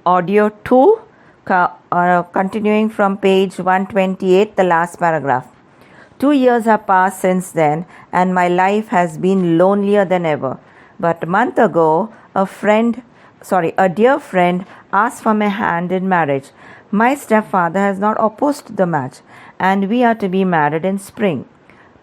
audio 2, continuing from page 128, the last paragraph. 2 years have passed since then, and my life has been lonelier than ever. But a month ago, a dear friend asked for my hand in marriage. My stepfather has not opposed the match, and we are to be married in spring.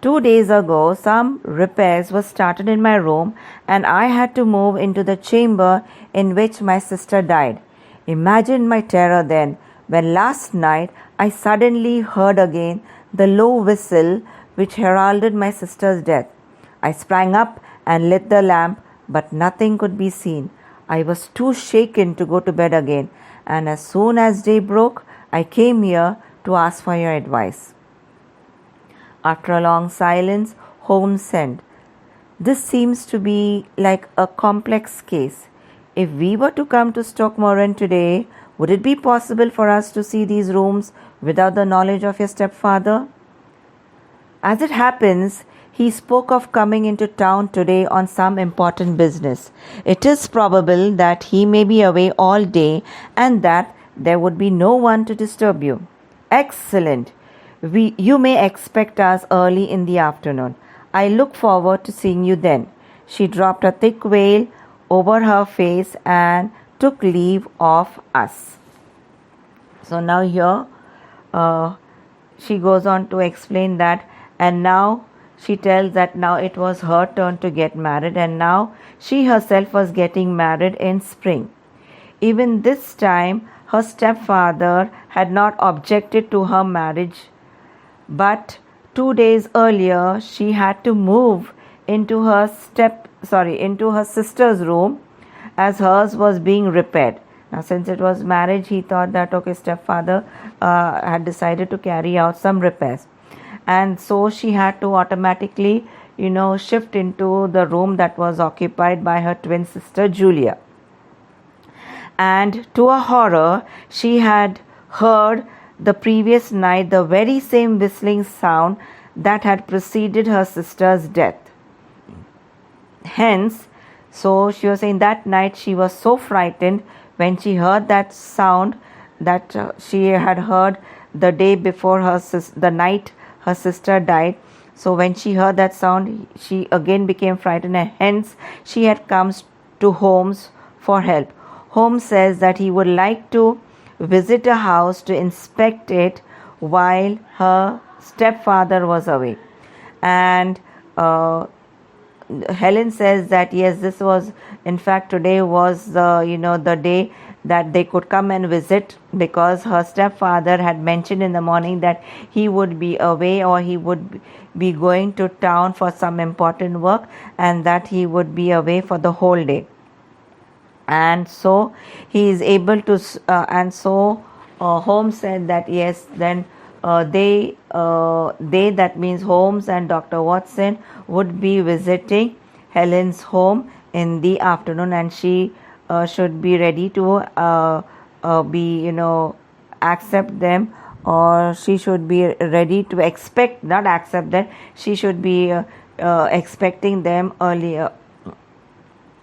2 days ago, some repairs were started in my room, and I had to move into the chamber in which my sister died. Imagine my terror then, when last night I suddenly heard again the low whistle which heralded my sister's death. I sprang up and lit the lamp, but nothing could be seen. I was too shaken to go to bed again, and as soon as day broke, I came here to ask for your advice. After a long silence, Holmes said, "This seems to be like a complex case. If we were to come to Stoke Moran today, would it be possible for us to see these rooms without the knowledge of your stepfather?" As it happens, he spoke of coming into town today on some important business. It is probable that he may be away all day and that there would be no one to disturb you. Excellent. You may expect us early in the afternoon. I look forward to seeing you then. She dropped a thick veil over her face and took leave of us. So now here she goes on to explain that, and now she tells that now it was her turn to get married, and now she herself was getting married in spring. Even this time her stepfather had not objected to her marriage, but 2 days earlier she had to move into her sister's room as hers was being repaired. Now, since it was marriage, he thought that stepfather had decided to carry out some repairs, and so she had to automatically shift into the room that was occupied by her twin sister Julia. And to her horror, she had heard the previous night the very same whistling sound that had preceded her sister's death. Hence, so she was saying that night she was so frightened when she heard that sound that she had heard the day before the night her sister died. So when she heard that sound, she again became frightened, and hence she had come to Holmes for help. Holmes says that he would like to visit a house to inspect it while her stepfather was away. And Helen says that yes, this was in fact today was the day that they could come and visit, because her stepfather had mentioned in the morning that he would be away, or he would be going to town for some important work, and that he would be away for the whole day. And so he is able to Holmes said that yes, then they that means Holmes and Dr. Watson would be visiting Helen's home in the afternoon, and she should be ready to accept them, or she should be ready to she should be expecting them earlier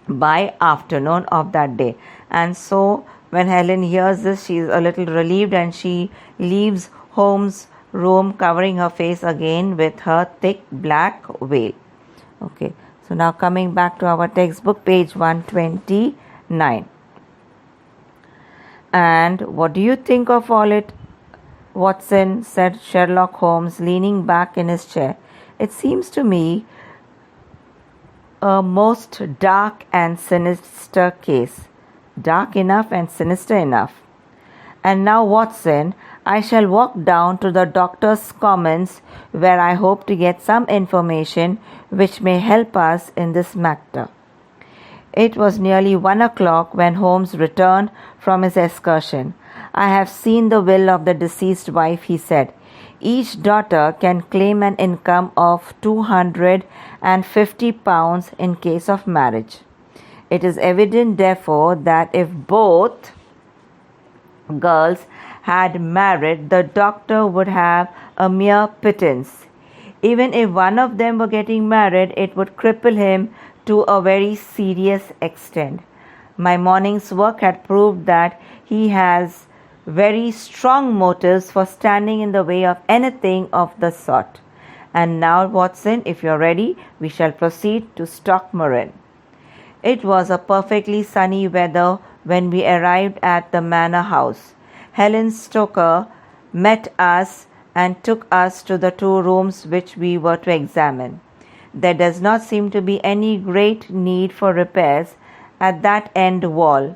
by afternoon of that day. And so when Helen hears this, she is a little relieved, and she leaves Holmes' room covering her face again with her thick black veil. Okay, so now coming back to our textbook, page 129. "And what do you think of all it, Watson?" said Sherlock Holmes, leaning back in his chair. "It seems to me a most dark and sinister case. Dark enough and sinister enough. And now, Watson, I shall walk down to the Doctor's Commons, where I hope to get some information which may help us in this matter." It was nearly 1 o'clock when Holmes returned from his excursion. "I have seen the will of the deceased wife," he said. "Each daughter can claim an income of £250 in case of marriage. It is evident, therefore, that if both girls had married, the doctor would have a mere pittance. Even if one of them were getting married, it would cripple him to a very serious extent. My morning's work had proved that he has very strong motives for standing in the way of anything of the sort. And now, Watson, if you're ready, we shall proceed to Stockmoran. It was a perfectly sunny weather when we arrived at the manor house. Helen Stoker met us and took us to the 2 rooms which we were to examine. There does not seem to be any great need for repairs at that end wall,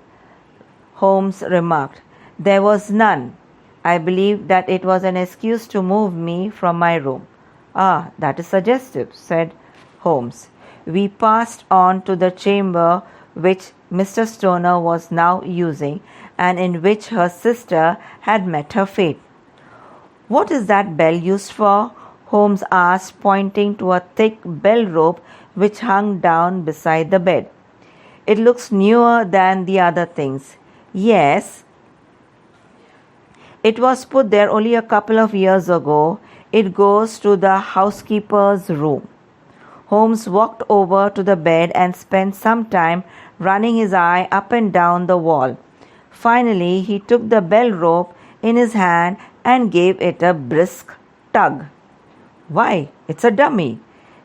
Holmes remarked. There was none. I believed that it was an excuse to move me from my room. Ah, that is suggestive, said Holmes. We passed on to the chamber which Mr. Stoner was now using, and in which her sister had met her fate. What is that bell used for? Holmes asked, pointing to a thick bell rope which hung down beside the bed. It looks newer than the other things. Yes, it was put there only a couple of years ago. It goes to the housekeeper's room. Holmes walked over to the bed and spent some time running his eye up and down the wall. Finally, he took the bell rope in his hand and gave it a brisk tug. Why, it's a dummy.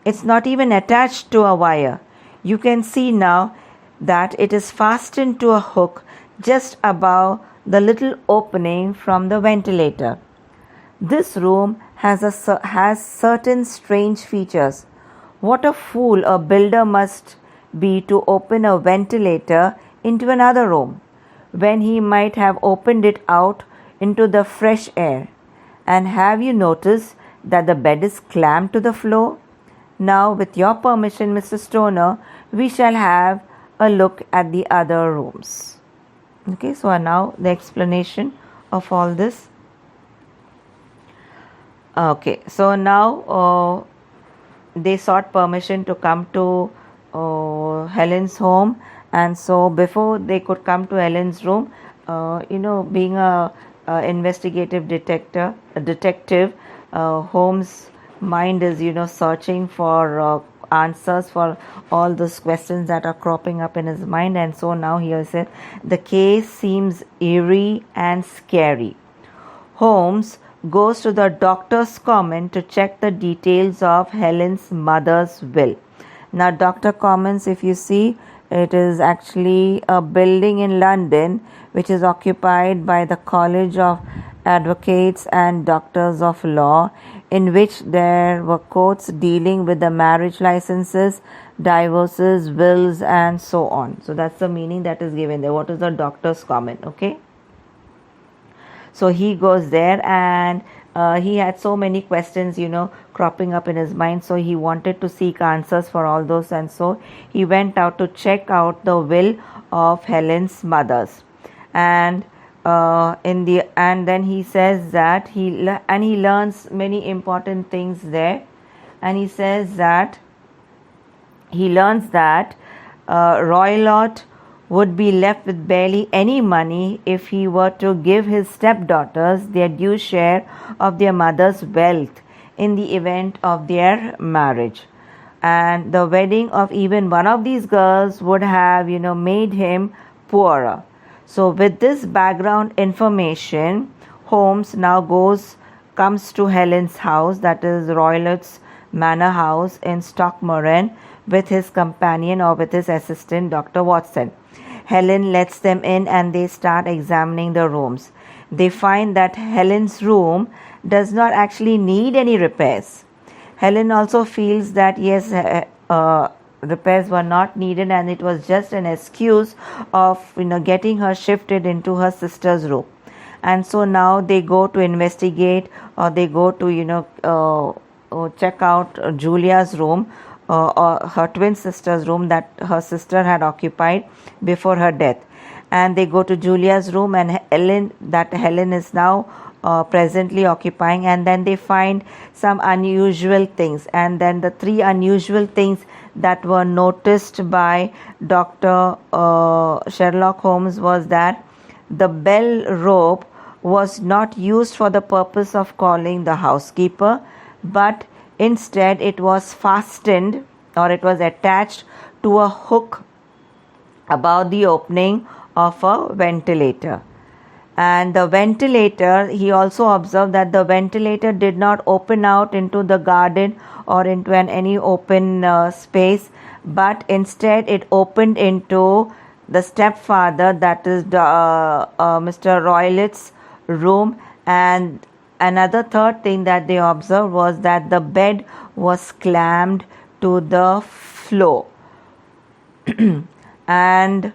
It's not even attached to a wire. You can see now that it is fastened to a hook just above the little opening from the ventilator. This room has certain strange features. What a fool a builder must be to open a ventilator into another room, when he might have opened it out into the fresh air. And have you noticed that the bed is clamped to the floor? Now, with your permission, Mr. Stoner, we shall have a look at the other rooms. Okay, so now the explanation of all this. Okay, so now they sought permission to come to Helen's home, and so before they could come to Helen's room, being a investigative detective, Holmes' mind is searching for answers for all those questions that are cropping up in his mind. And so now here says the case seems eerie and scary. Holmes goes to the doctor's comment to check the details of Helen's mother's will. Now, Dr. Commons, if you see, it is actually a building in London which is occupied by the College of Advocates and Doctors of Law, in which there were courts dealing with the marriage licenses, divorces, wills, and so on. So that's the meaning that is given there. What is the doctor's comment? Okay. So he goes there, and he had so many questions, cropping up in his mind. So he wanted to seek answers for all those, and so he went out to check out the will of Helen's mother's. And then he says that he learns many important things there, and he says that he learns that Roylott would be left with barely any money if he were to give his stepdaughters their due share of their mother's wealth in the event of their marriage. And the wedding of even one of these girls would have, made him poorer. So with this background information, Holmes now comes to Helen's house, that is Roylott's manor house in Stockmoran, with his companion or with his assistant, Dr. Watson. Helen lets them in and they start examining the rooms. They find that Helen's room does not actually need any repairs. Helen also feels that yes, repairs were not needed, and it was just an excuse of getting her shifted into her sister's room. And so now they go to investigate, or they go to check out Julia's room, or her twin sister's room that her sister had occupied before her death. And they go to Julia's room, and Helen is now presently occupying, and then they find some unusual things. And then the 3 unusual things that were noticed by Dr. Sherlock Holmes was that the bell rope was not used for the purpose of calling the housekeeper, but instead it was fastened, or it was attached to a hook about the opening of a ventilator. And the ventilator, he also observed that the ventilator did not open out into the garden or into any open space, but instead it opened into the stepfather, that is Mr. Roylett's room. And another third thing that they observed was that the bed was clamped to the floor. And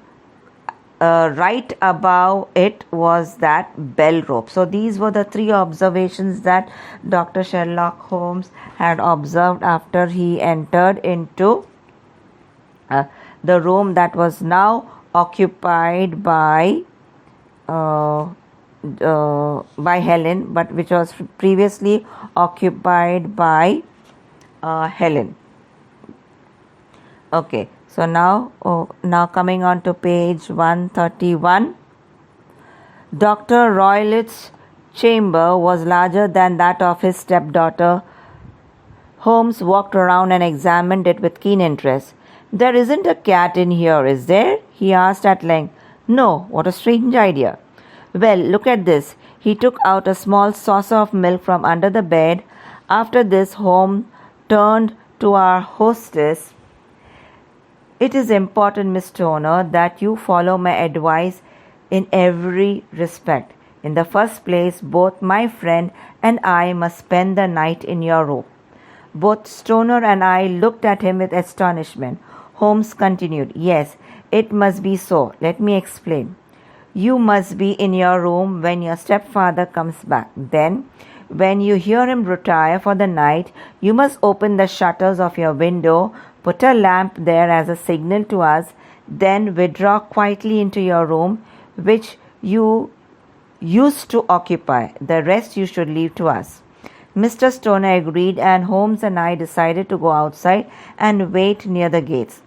right above it was that bell rope. So these were the three observations that Dr. Sherlock Holmes had observed after he entered into the room that was now occupied by Helen, but which was previously occupied by Helen. Okay. So now coming on to page 131. Dr. Roylett's chamber was larger than that of his stepdaughter. Holmes walked around and examined it with keen interest. "There isn't a cat in here, is there?" he asked at length. "No, what a strange idea." "Well, look at this." He took out a small saucer of milk from under the bed. After this, Holmes turned to our hostess. "It is important, Miss Stoner, that you follow my advice in every respect. In the first place, both my friend and I must spend the night in your room." Both Stoner and I looked at him with astonishment. Holmes continued, "Yes, it must be so. Let me explain. You must be in your room when your stepfather comes back. Then, when you hear him retire for the night, you must open the shutters of your window, put a lamp there as a signal to us, then withdraw quietly into your room, which you used to occupy. The rest you should leave to us." Mr. Stoner agreed, and Holmes and I decided to go outside and wait near the gates.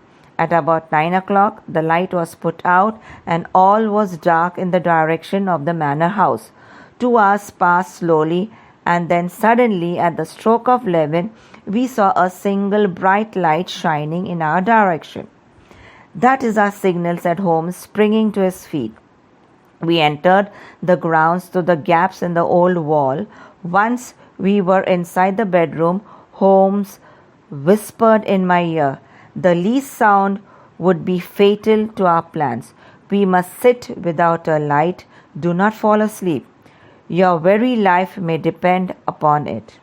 At about 9 o'clock, the light was put out, and all was dark in the direction of the manor house. 2 hours passed slowly, and then suddenly, at the stroke of 11, we saw a single bright light shining in our direction. "That is our signal," said Holmes, springing to his feet. We entered the grounds through the gaps in the old wall. Once we were inside the bedroom, Holmes whispered in my ear, "The least sound would be fatal to our plans. We must sit without a light. Do not fall asleep. Your very life may depend upon it."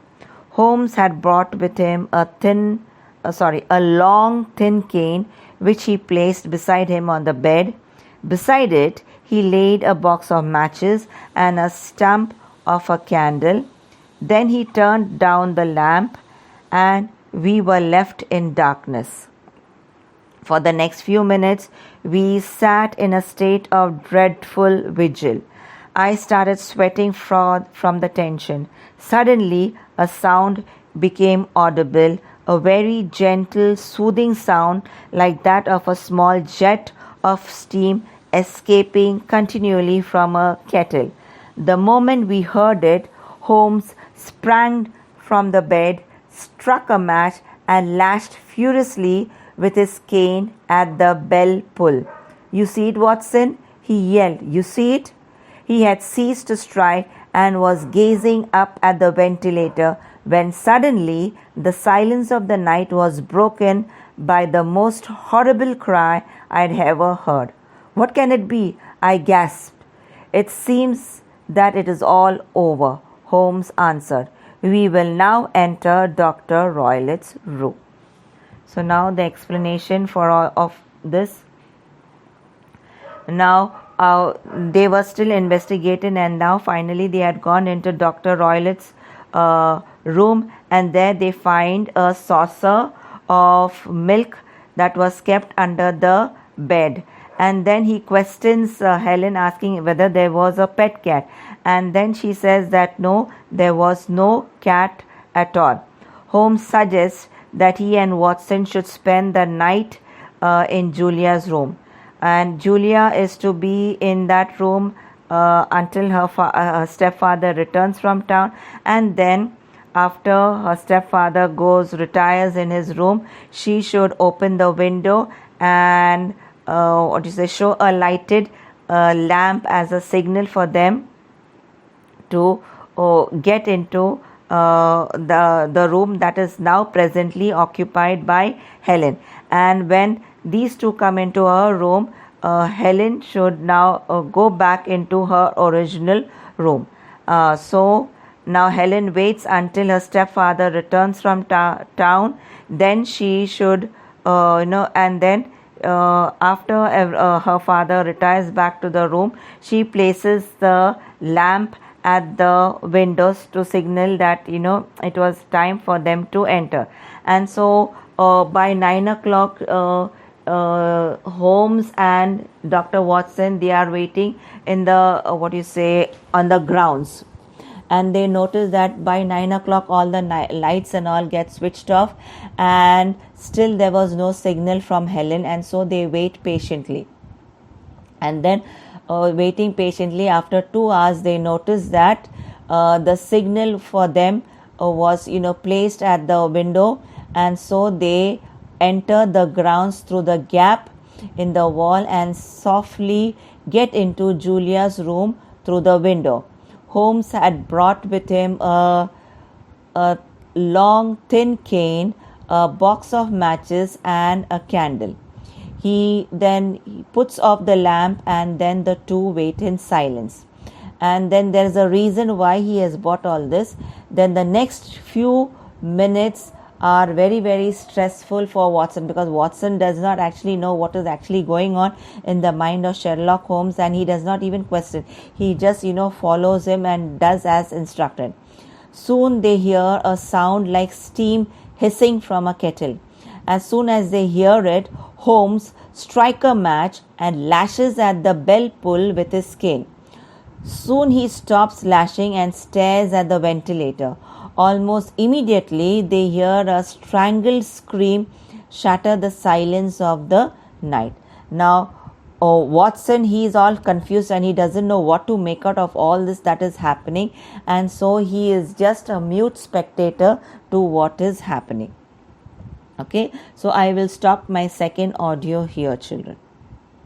Holmes had brought with him a long thin cane, which he placed beside him on the bed. Beside it, he laid a box of matches and a stump of a candle. Then he turned down the lamp, and we were left in darkness. For the next few minutes, we sat in a state of dreadful vigil. I started sweating from the tension. Suddenly, a sound became audible, a very gentle, soothing sound like that of a small jet of steam escaping continually from a kettle. The moment we heard it, Holmes sprang from the bed, struck a match, and lashed furiously with his cane at the bell pull. "You see it, Watson?" he yelled. "You see it?" He had ceased to strike and was gazing up at the ventilator when suddenly the silence of the night was broken by the most horrible cry I had ever heard. "What can it be?" I gasped. "It seems that it is all over," Holmes answered. "We will now enter Dr. Roylett's room." So now the explanation for all of this. Now they were still investigating, and now finally they had gone into Dr. Roylett's room, and there they find a saucer of milk that was kept under the bed. And then he questions Helen, asking whether there was a pet cat, and then she says that no, there was no cat at all. Holmes suggests that he and Watson should spend the night in Julia's room, and Julia is to be in that room until her stepfather returns from town, and then after her stepfather retires in his room, she should open the window and show a lighted lamp as a signal for them to get into the room that is now presently occupied by Helen. And when these two come into her room, Helen should now go back into her original room. So now Helen waits until her stepfather returns from town. Then she should, and then after her father retires back to the room, she places the lamp at the windows to signal that it was time for them to enter. And so by 9 o'clock, Holmes and Dr. Watson, they are waiting in the on the grounds, and they notice that by 9 o'clock all the lights and all get switched off, and still there was no signal from Helen. And so they wait patiently, and then waiting patiently, after 2 hours, they notice that the signal for them was placed at the window. And so they enter the grounds through the gap in the wall and softly get into Julia's room through the window. Holmes had brought with him a long thin cane, a box of matches, and a candle. He then puts off the lamp, and then the two wait in silence. And then there is a reason why he has bought all this. Then the next few minutes are very, very stressful for Watson, because Watson does not actually know what is actually going on in the mind of Sherlock Holmes, and he does not even question. He just follows him and does as instructed. Soon they hear a sound like steam hissing from a kettle. As soon as they hear it, Holmes strikes a match and lashes at the bell pull with his cane. Soon he stops lashing and stares at the ventilator. Almost immediately, they hear a strangled scream shatter the silence of the night. Now, Watson, he is all confused and he doesn't know what to make out of all this that is happening. And so he is just a mute spectator to what is happening. Okay, so I will stop my second audio here, children.